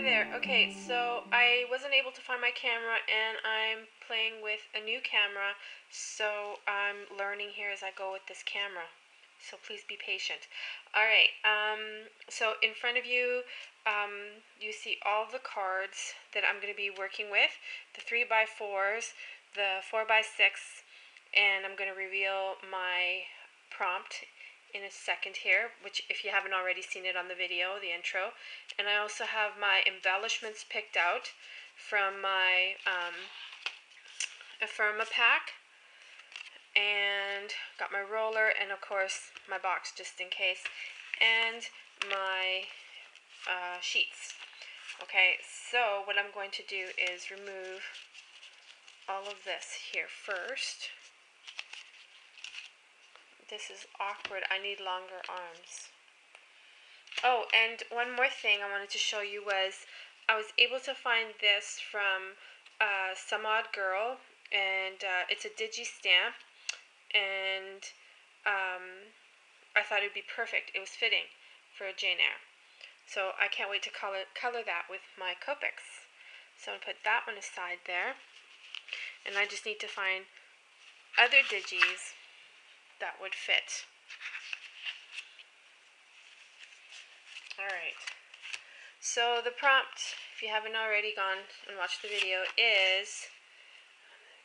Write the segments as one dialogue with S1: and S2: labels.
S1: there. Okay, so I wasn't able to find my camera and I'm playing with a new camera, so I'm learning here as I go with this camera. So please be patient. Alright, so in front of you, you see all the cards that I'm going to be working with. The 3x4s, the 4x6, and I'm going to reveal my prompt in a second here, which if you haven't already seen it on the video, the intro. And I also have my embellishments picked out from my Ephemera pack, and got my roller, and of course my box just in case, and my sheets. Okay, so what I'm going to do is remove all of this here first. This is awkward. I need longer arms. Oh, and one more thing I wanted to show you was I was able to find this from Some Odd Girl, and it's a digi stamp, and I thought it would be perfect. It was fitting for a Jane Eyre. So I can't wait to color that with my Copics. So I'm going to put that one aside there, and I just need to find other digis that would fit. Alright, so the prompt, if you haven't already gone and watched the video, is,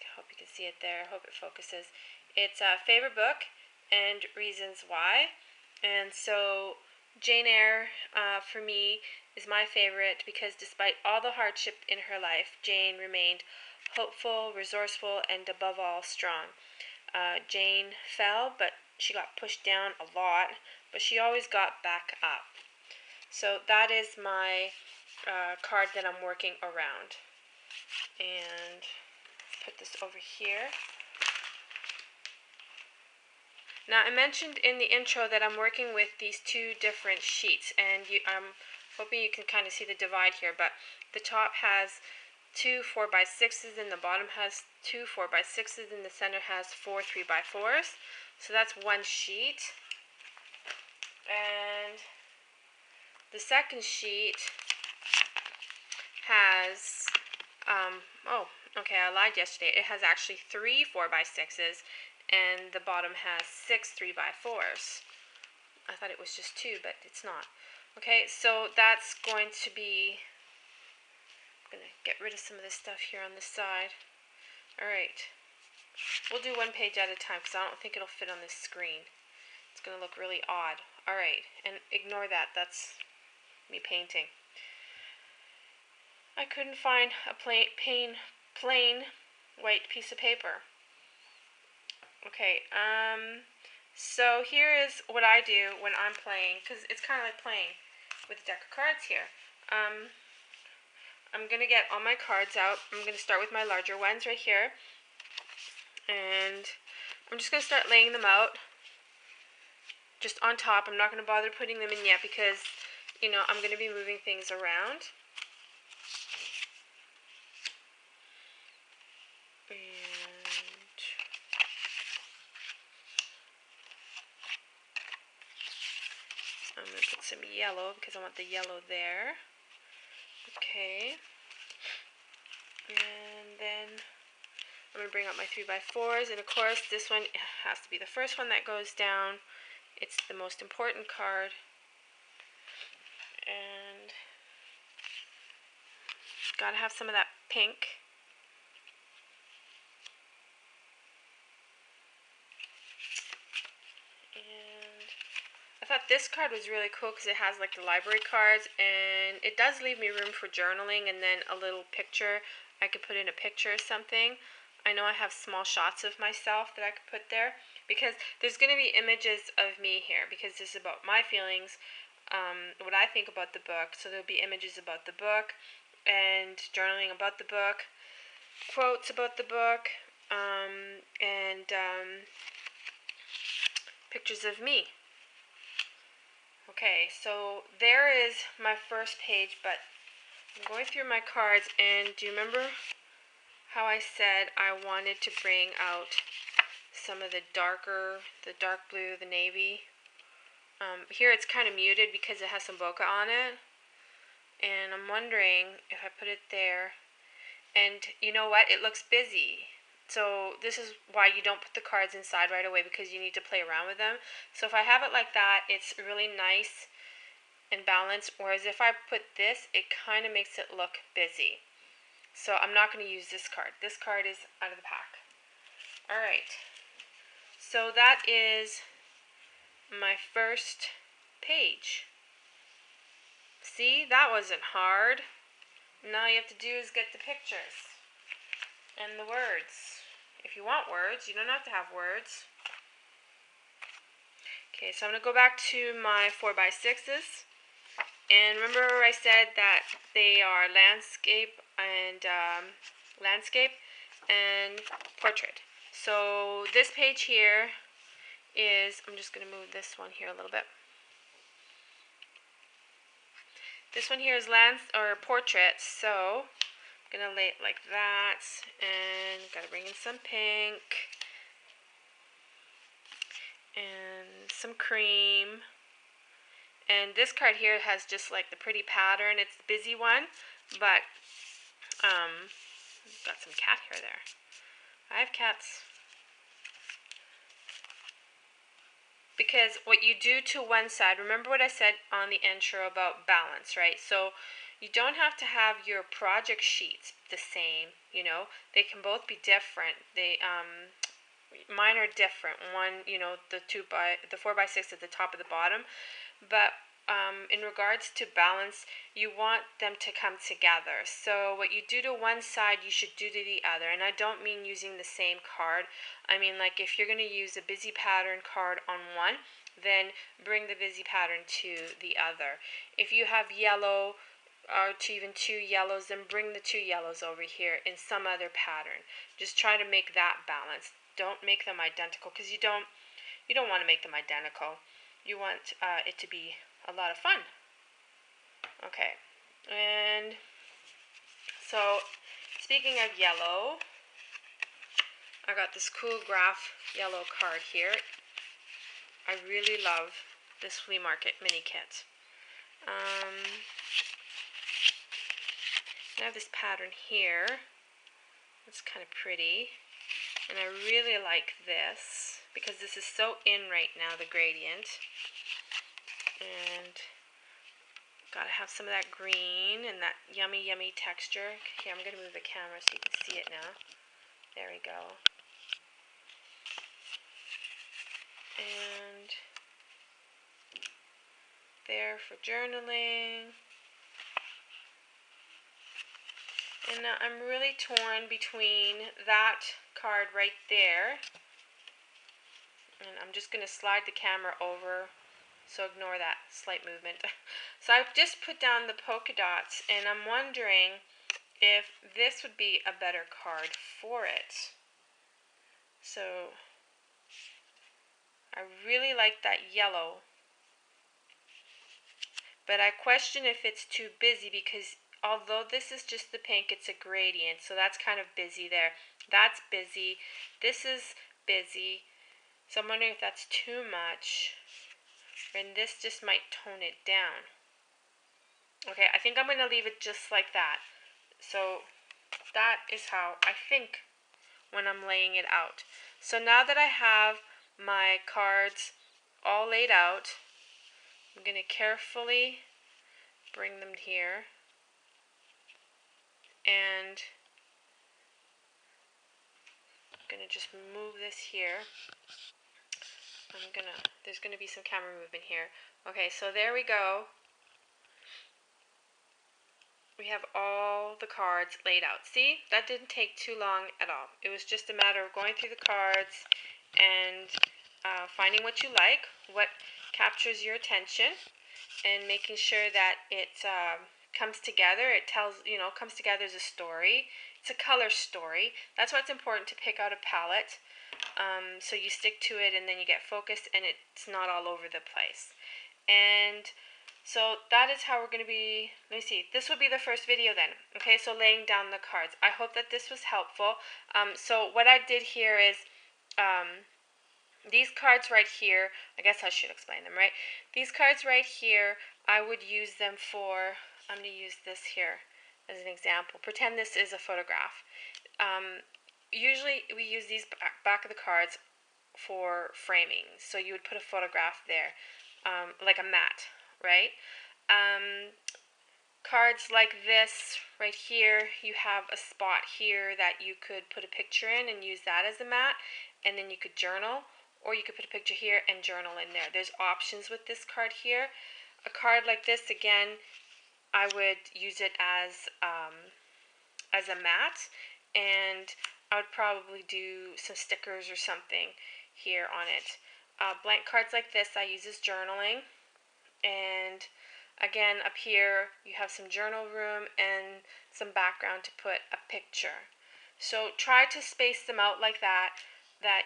S1: I hope you can see it there, I hope it focuses, it's a favorite book and reasons why. And so Jane Eyre, for me, is my favorite because despite all the hardship in her life, Jane remained hopeful, resourceful, and above all, strong. Jane fell, but she got pushed down a lot, but she always got back up. So that is my card that I'm working around. And put this over here. Now I mentioned in the intro that I'm working with these two different sheets, and I'm hoping you can kind of see the divide here, but the top has two 4x6s and the bottom has two 4x6s and the center has four 3x4s. So that's one sheet. And the second sheet has, oh, okay, I lied yesterday. It has actually three 4x6s and the bottom has six 3x4s. I thought it was just two, but it's not. Okay, so that's going to be, I'm going to get rid of some of this stuff here on the side. Alright, we'll do one page at a time because I don't think it'll fit on this screen. It's going to look really odd. Alright, and ignore that, that's me painting. I couldn't find a plain white piece of paper. Okay, so here is what I do when I'm playing, because it's kind of like playing with a deck of cards here. I'm going to get all my cards out. I'm going to start with my larger ones right here. And I'm just going to start laying them out just on top. I'm not going to bother putting them in yet because, you know, I'm going to be moving things around. And I'm going to put some yellow because I want the yellow there. Okay. And then I'm going to bring out my 3x4s, and of course this one has to be the first one that goes down. It's the most important card. And gotta have some of that pink. And I thought this card was really cool because it has like the library cards, and it does leave me room for journaling and then a little picture. I could put in a picture or something. I know I have small shots of myself that I could put there because there's going to be images of me here because this is about my feelings, what I think about the book. So there'll be images about the book and journaling about the book, quotes about the book, and pictures of me. Okay, so there is my first page, but I'm going through my cards, and do you remember how I said I wanted to bring out some of the dark blue, the navy? Here it's kind of muted because it has some bokeh on it, And I'm wondering if I put it there, and you know what, it looks busy. So this is why you don't put the cards inside right away, because you need to play around with them. So if I have it like that, it's really nice and balanced, whereas if I put this, it kind of makes it look busy. So I'm not going to use this card. This card is out of the pack. Alright, so that is my first page. See, that wasn't hard. Now you have to do is get the pictures and the words. If you want words, you don't have to have words. Okay, so I'm going to go back to my 4x6s. And remember I said that they are landscape and portrait. So this page here is, I'm just going to move this one here a little bit. This one here is portraits, so I'm going to lay it like that, and got to bring in some pink, and some cream. And this card here has just like the pretty pattern. It's the busy one, but got some cat hair there. I have cats. Because what you do to one side, remember what I said on the intro about balance, right? So you don't have to have your project sheets the same, you know. They can both be different. Mine are different. One, you know, the 4x6 at the top of the bottom, but in regards to balance, you want them to come together. So what you do to one side, you should do to the other. And I don't mean using the same card. I mean, like, if you're going to use a busy pattern card on one, then bring the busy pattern to the other. If you have yellow or even two yellows, then bring the two yellows over here in some other pattern. Just try to make that balance. Don't make them identical, because you don't want to make them identical. You want it to be a lot of fun. Okay, and so speaking of yellow, I got this cool graph yellow card here. I really love this flea market mini kit. I have this pattern here. It's kind of pretty, and I really like this because this is so in right now, the gradient. And gotta have some of that green and that yummy, yummy texture. Okay, I'm gonna move the camera so you can see it now. There we go. And there for journaling. And now I'm really torn between that card right there. And I'm just gonna slide the camera over, so ignore that slight movement. So I've just put down the polka dots, and I'm wondering if this would be a better card for it. So I really like that yellow, but I question if it's too busy, because although this is just the pink, it's a gradient, so that's kind of busy there. That's busy. This is busy. So I'm wondering if that's too much, and this just might tone it down. Okay, I think I'm going to leave it just like that. So that is how I think when I'm laying it out. So now that I have my cards all laid out, I'm going to carefully bring them here, and I'm going to just move this here. There's going to be some camera movement here. Okay, so there we go. We have all the cards laid out. See, that didn't take too long at all. It was just a matter of going through the cards and finding what you like, what captures your attention, and making sure that it comes together. It comes together as a story. It's a color story. That's why it's important to pick out a palette, so you stick to it and then you get focused and it's not all over the place. And so that is how we're going to be, let me see, this will be the first video then. Okay, so laying down the cards. I hope that this was helpful. So what I did here is, these cards right here, I guess I should explain them, right? These cards right here, I would use them for I'm going to use this here as an example. Pretend this is a photograph. Usually we use these back of the cards for framing. So you would put a photograph there, like a mat, right? Cards like this right here, you have a spot here that you could put a picture in and use that as a mat, and then you could journal, or you could put a picture here and journal in there. There's options with this card here. A card like this, again, I would use it as a mat, and I would probably do some stickers or something here on it. Blank cards like this I use as journaling, and again, up here you have some journal room and some background to put a picture. So try to space them out like that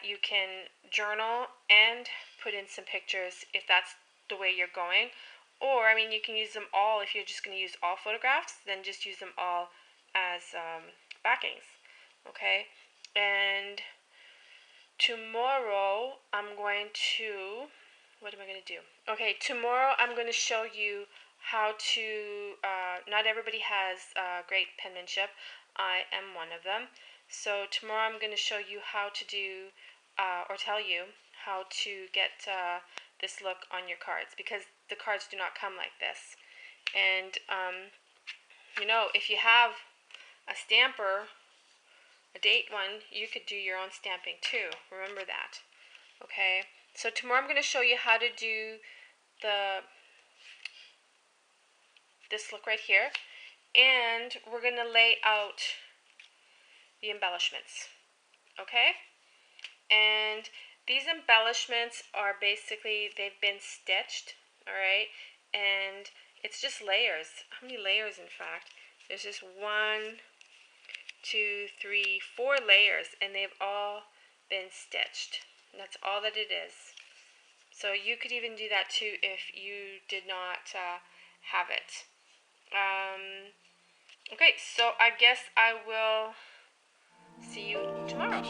S1: you can journal and put in some pictures if that's the way you're going. Or, I mean, you can use them all. If you're just going to use all photographs, then just use them all as backings. Okay? And tomorrow I'm going to, what am I going to do? Okay, tomorrow I'm going to show you how to, not everybody has great penmanship. I am one of them. So tomorrow I'm going to show you how to do, or tell you how to get this look on your cards, because the cards do not come like this. And, you know, if you have a stamper, a date one, you could do your own stamping too. Remember that. Okay, so tomorrow I'm going to show you how to do this look right here, and we're going to lay out the embellishments. Okay, and these embellishments are basically, they've been stitched, all right, and it's just layers. How many layers, in fact? There's just 1, 2, 3, 4 layers, and they've all been stitched. And that's all that it is. So you could even do that too if you did not have it. Okay, so I guess I will see you tomorrow.